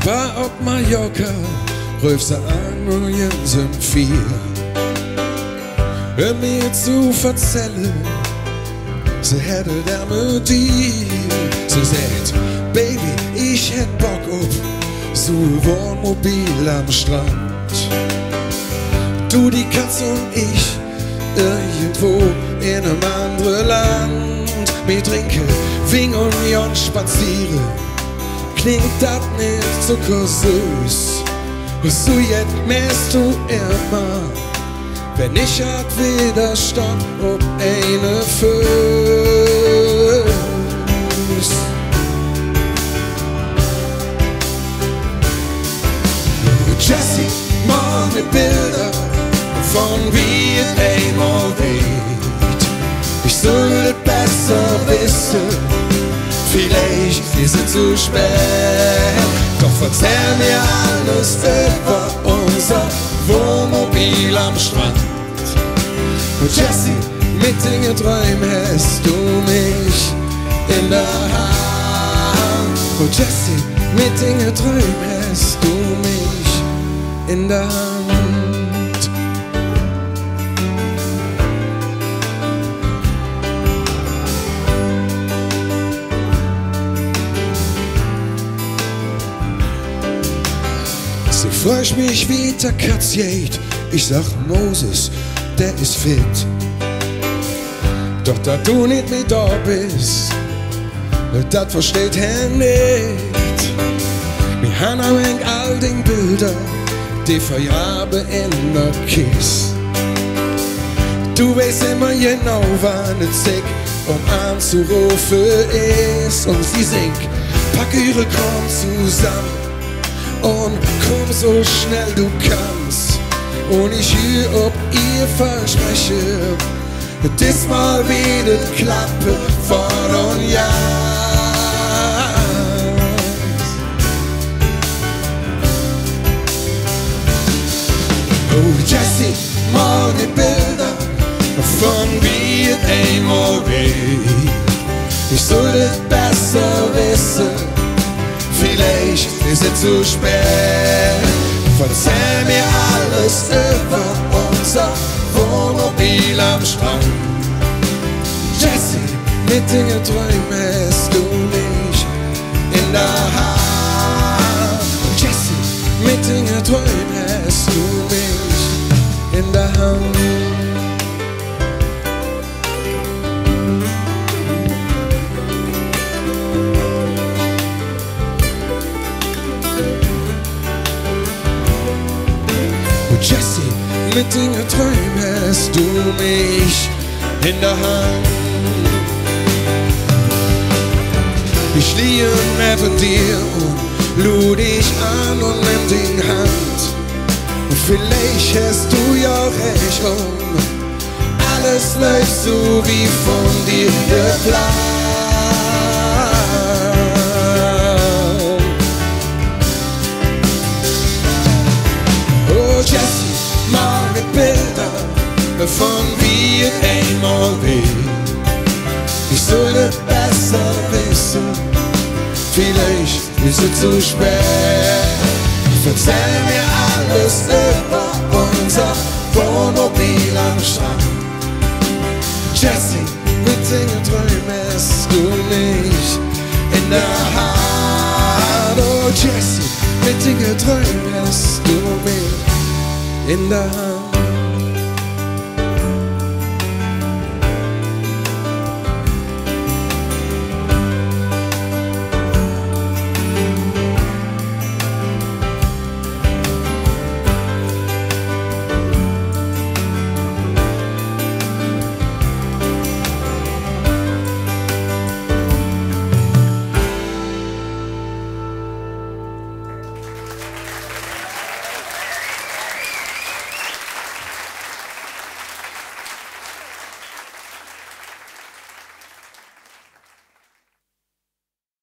var op Mallorca, røv sig an og Jensen 4. Hør mir zu fortælle, så havde det der med dir. Så sagt, baby, ich hätt Bock op so ein Wohnmobil am Strand. Du, die Katze und ich, irgendwo in einem anderen Land. Wir trinken Wein und Jon spazieren. Klingt das nicht so süß? Was du jetzt merkst du immer, wenn ich hat Widerstand ob eine Fuß. Jessie, meine Bilder von wie es einmal weht. Ich sollte besser wissen, vielleicht ist es zu spät. Doch erzähl mir alles über unser Wohnmobil am Strand. Und Jessie, mit den Träumen hast du mich in der Hand. Und Jessie, mit den Träumen hast du mich in der Hand. So freu ich mich wie der Katz jät. Ich sag Moses, der ist fit. Doch da du nicht mit da bist, das versteht er nicht. Wir haben auch all den Bilder, die verjaben in der Kiste. Du weißt immer genau, wann es Zeit anzurufen ist. Und sie singt, pack ihre Kram zusammen und komm so schnell du kannst. Und ich hier ob ihr verspreche, diesmal wieder klappe vor und ja. Oh Jessie, meine Bilder von wie es einmal weht. Ich sollte besser wissen, vielleicht ist es zu spät. Verzeih mir alles über unser Wohnmobil am Strand. Jessie, mit den Träumen hast du mich in der Hand. Jessie, mit den Träumen hast du mich in der Hand. Jessie, mit den Träumen hast du mich in der Hand. Ich liege neben dir und lud dich an und nimm die Hand. Und vielleicht hast du ja recht und alles läuft so wie von dir geplant. Jessie, meine Bilder von wie es einmal weht. Ich sollte besser wissen, vielleicht ist es zu spät. Verzeih mir alles über unser Wohnmobil am Strand. Jessie, mit den Träumen hast du mich in der Hand. Oh Jessie, mit den Träumen hast du mich in der Hand.